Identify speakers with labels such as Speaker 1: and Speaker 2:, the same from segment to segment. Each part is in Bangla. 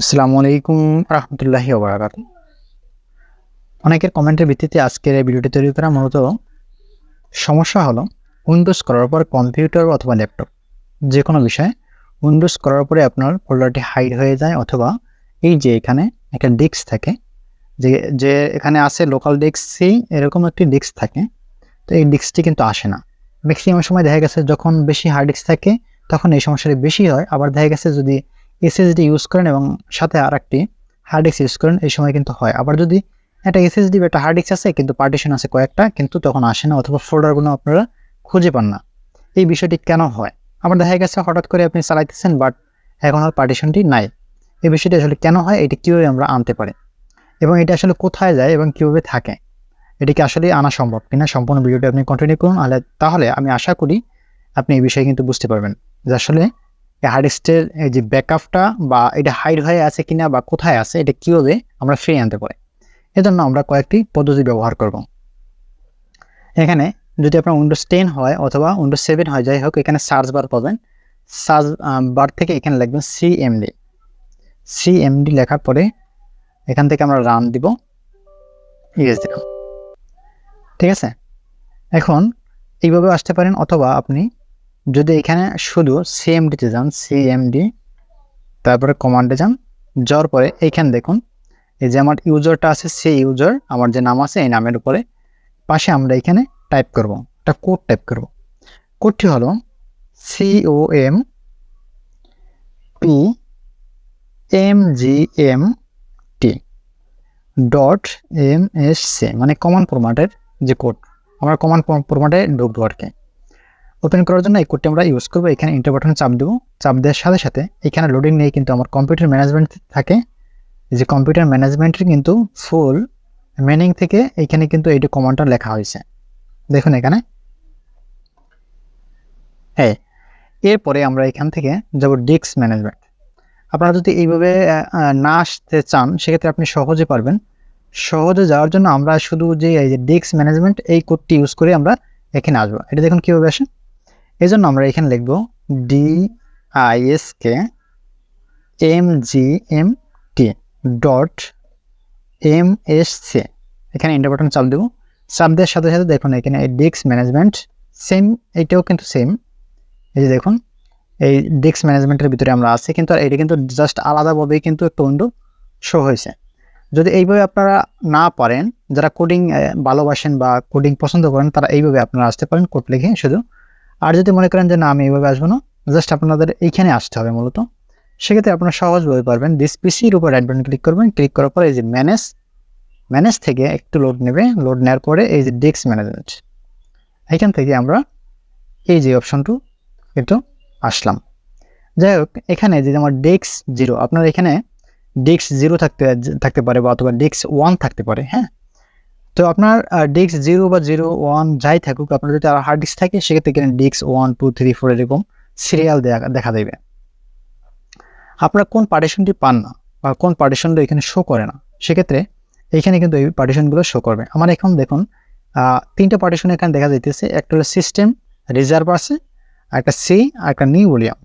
Speaker 1: আসসালামু আলাইকুম রহমতুল্লাহি ওয়া বারাকাতুহু। অনেকের কমেন্টের ভিত্তিতে আজকের এই ভিডিওটি তৈরি করা মূলত সমস্যা হলো উইন্ডোজ করার পর কম্পিউটার অথবা ল্যাপটপ যে কোনো বিষয়ে উইন্ডোজ করার পরে আপনার ফোল্ডারটি হাইড হয়ে যায়, অথবা এই যে এখানে একটা ডিস্ক থাকে, যে যে এখানে আছে লোকাল ডিস্ক সি, এরকম একটি ডিস্ক থাকে। তো এই ডিস্কটি কিন্তু আসে না। ম্যাক্সিমাম সময় দেখা গেছে যখন বেশি হার্ড ডিস্ক থাকে তখন এই সমস্যাটি বেশি হয়। আবার দেখা গেছে যদি এসএসডি ইউজ করেন এবং সাথে আর একটি হার্ড ডিস্ক ইউজ করেন, এই সময় কিন্তু হয়। আবার যদি একটা এসএসডি বা একটা হার্ড ডিস্ক আছে কিন্তু পার্টিশন আছে কয়েকটা, কিন্তু তখন আসে না, অথবা ফোল্ডারগুলো আপনারা খুঁজে পান না। এই বিষয়টি কেন হয়? আবার দেখা গেছে হঠাৎ করে আপনি চালাইতেছেন বাট এখন আর পার্টিশনটি নাই। এই বিষয়টি আসলে কেন হয়, এটি কীভাবে আমরা আনতে পারি এবং এটা আসলে কোথায় যায় এবং কীভাবে থাকে, এটিকে আসলে আনা সম্ভব কিনা, সম্পূর্ণ ভিডিওটি আপনি কন্টিনিউ করুন। তাহলে আমি আশা করি আপনি এই বিষয়ে কিন্তু বুঝতে পারবেন যে আসলে এই হার্ড ডিস্কের এই যে ব্যাকআপটা বা এটা হাইড হয়ে আছে কিনা বা কোথায় আছে, এটা কীভাবে আমরা ফিরিয়ে আনতে পারি। এজন্য আমরা কয়েকটি পদ্ধতি ব্যবহার করব। এখানে যদি আপনার উইন্ডোজ 10 হয় অথবা উইন্ডোজ 7 হয়, যাই হোক, এখানে সার্চ বার পাবেন। সার্চ বার থেকে এখানে লিখবেন সিএমডি লেখার পরে এখান থেকে আমরা রান দিব, ইয়েস দিলাম। ঠিক আছে, এখন এইভাবে আসতে পারেন, অথবা আপনি যদি এখানে শুধু সিএমডিতে যান, সিএমডি তারপরে কমান্ডে যান, যাওয়ার পরে এইখানে দেখুন এই যে আমার ইউজারটা আছে, সেই ইউজার আমার যে নাম আছে এই নামের উপরে পাশে আমরা এখানে টাইপ করব, একটা কোড টাইপ করব। কোডটি হলো COMPMGMT.MSC, মানে কমান্ড ফরম্যাটের যে কোড, আমরা কমান্ড ফরম্যাটে ঢুকবো আর কি। ওপেন করার জন্য এই কোডটি আমরা ইউজ করবো। এখানে এন্টার বাটনে চাপ দেবো। চাপ দেওয়ার সাথে সাথে এখানে লোডিং নিয়ে কিন্তু আমার কম্পিউটার ম্যানেজমেন্ট থাকে। এই যে কম্পিউটার ম্যানেজমেন্টের কিন্তু ফুল মিনিং থেকে এখানে কিন্তু এইটা কমান্ডটা লেখা হয়েছে, দেখুন এখানে। হ্যাঁ, এরপরে আমরা এখান থেকে যাব ডিস্ক ম্যানেজমেন্ট। আপনারা যদি এইভাবে না আসতে চান সেক্ষেত্রে আপনি সহজে পারবেন। সহজে যাওয়ার জন্য আমরা শুধু যে এই যে ডিস্ক ম্যানেজমেন্ট এই কোডটি ইউজ করে আমরা এখানে আসবো। এটা দেখুন কীভাবে আসে। এই জন্য আমরা এখানে লিখব DISKMGMT.MSC, এখানে এন্টার বাটন চাপ দেবো। চাপ দেওয়ার সাথে সাথে দেখুন এখানে এই ডিস্ক ম্যানেজমেন্ট সেম, এইটাও কিন্তু সেম। এই যে দেখুন এই ডিস্ক ম্যানেজমেন্টের ভিতরে আমরা আছি, কিন্তু এটা কিন্তু জাস্ট আলাদাভাবেই কিন্তু একটা উইন্ডো শো হয়েছে। যদি এইভাবে আপনারা না পারেন, যারা কোডিং ভালোবাসেন বা কোডিং পছন্দ করেন, তারা এইভাবে আপনারা আসতে পারেন কোড লিখে শুধু। আর যদি মনে করেন যে না আমি এইভাবে আসবো না, জাস্ট আপনাদের এইখানে আসতে হবে মূলত, সেক্ষেত্রে আপনারা সহজভাবে পারবেন। দিস পিসির উপর রাইট বাটন ক্লিক করবেন। ক্লিক করার পরে এই যে ম্যানেজ থেকে একটু লোড নেবে। লোড নেওয়ার পরে এই যে ডিস্ক ম্যানেজমেন্ট, এইখান থেকে আমরা এই যে অপশনটু কিন্তু আসলাম। যাই হোক, এখানে যদি আমার ডিস্ক 0, আপনার এখানে ডিস্ক 0 থাকতে পারে বা অথবা ডিস্ক 1 থাকতে পারে। হ্যাঁ, তো আপনার ডিস্ক 0 বা 01 যাই থাকুক, আপনার যদি হার্ড ডিস্ক থাকে সেক্ষেত্রে এখানে ডিস্ক 1 2 3 4 এরকম সিরিয়াল দেখা দেবে। আপনারা কোন পার্টিশনটি পান না বা কোন পার্টিশনটা এখানে শো করে না, সেক্ষেত্রে এইখানে কিন্তু এই পার্টিশনগুলো শো করবে। আমার এখন দেখুন 3টা পার্টিশন এখানে দেখা যাইতেছে। একটা হলো সিস্টেম রিজার্ভ আছে, একটা সি আর একটা নিউ ভলিউম।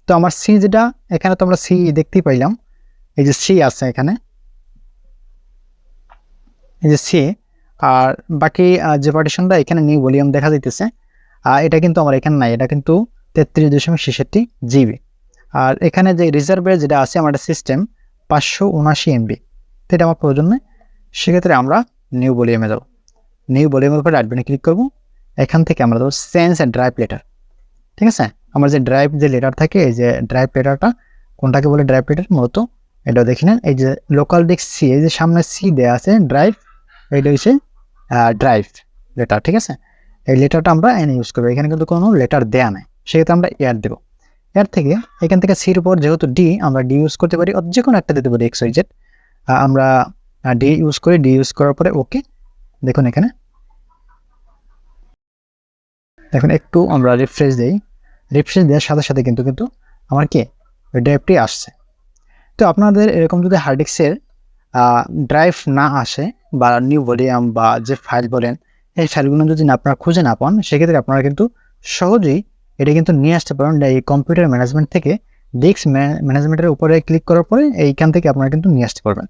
Speaker 1: তো আমার সি যেটা, এখানে তো আমরা সি দেখতেই পাইলাম, এই যে সি আছে এখানে, এই যে সি। আর বাকি যে পার্টিশনটা এখানে নিউ ভলিউম দেখা যাইতেছে, এটা কিন্তু আমার এখানে নাই, এটা কিন্তু 33.66 জিবি। আর এখানে যে রিজার্ভের যেটা আছে আমার একটা সিস্টেম 579 MB, তো এটা আমার প্রয়োজন নেই। সেক্ষেত্রে আমরা নিউ ভলিউমে যাব। নিউ ভলিউমের উপর রাইট বাটনে ক্লিক করব। এখান থেকে আমরা দেবো সেন্স অ্যান্ড ড্রাইভ লেটার। ঠিক আছে, আমার যে ড্রাইভ যে লেটার থাকে, এই যে ড্রাইভ লেটারটা কোনটাকে বলে ড্রাইভ লেটার মূলত এটাও দেখে নেন। এই যে লোকাল ডিস্ক সি, এই যে সামনে সি দেওয়া আছে ড্রাইভ, এইটা হচ্ছে ড্রাইভ লেটার। ঠিক আছে, এই লেটারটা আমরা এনে ইউজ করবো। এখানে কিন্তু কোনো লেটার দেয়া নাই, সেক্ষেত্রে আমরা এয়ার দেবো। এর থেকে এখান থেকে সির উপর যেহেতু ডি, আমরা ডি ইউজ করতে পারি, যে কোনো একটা দিতে পারি, XYZ। আমরা ডি ইউজ করি। ডি ইউজ করার পরে ওকে। দেখুন এখানে দেখুন একটু আমরা রিফ্রেশ দিই। রিফ্রেশ দেওয়ার সাথে সাথে কিন্তু আমার কি ওই ড্রাইভটি আসছে। তো আপনাদের এরকম যদি হার্ড ডিস্কের ড্রাইভ না আসে বা নিউ ভলিউম বা যে ফাইল বলেন, এই ফাইলগুলো যদি আপনারা খুঁজে না পান, সেক্ষেত্রে আপনারা কিন্তু সহজেই এটা কিন্তু নিয়ে আসতে পারেন এই কম্পিউটার ম্যানেজমেন্ট থেকে ডেস্ক ম্যানেজমেন্টের উপরে ক্লিক করার পরে এইখান থেকে আপনারা কিন্তু নিয়ে আসতে পারবেন।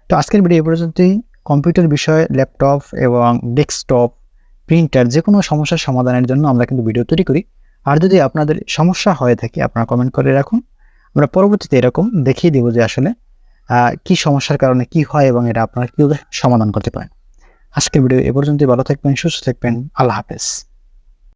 Speaker 1: তো আজকের ভিডিও এই পর্যন্তই। কম্পিউটার বিষয়ে ল্যাপটপ এবং ডেস্কটপ, প্রিন্টার যে কোনো সমস্যার সমাধানের জন্য আমরা কিন্তু ভিডিও তৈরি করি। আর যদি আপনাদের সমস্যা হয়ে থাকে আপনারা কমেন্ট করে রাখুন, আমরা পরবর্তীতে এরকম দেখিয়ে দেবো যে আসলে কি সমস্যার কারণে কি হয় এবং এটা আপনারা কীভাবে সমাধান করতে পারেন। আজকের ভিডিও এ পর্যন্তই। ভালো থাকবেন, সুস্থ থাকবেন। আল্লাহ হাফেজ।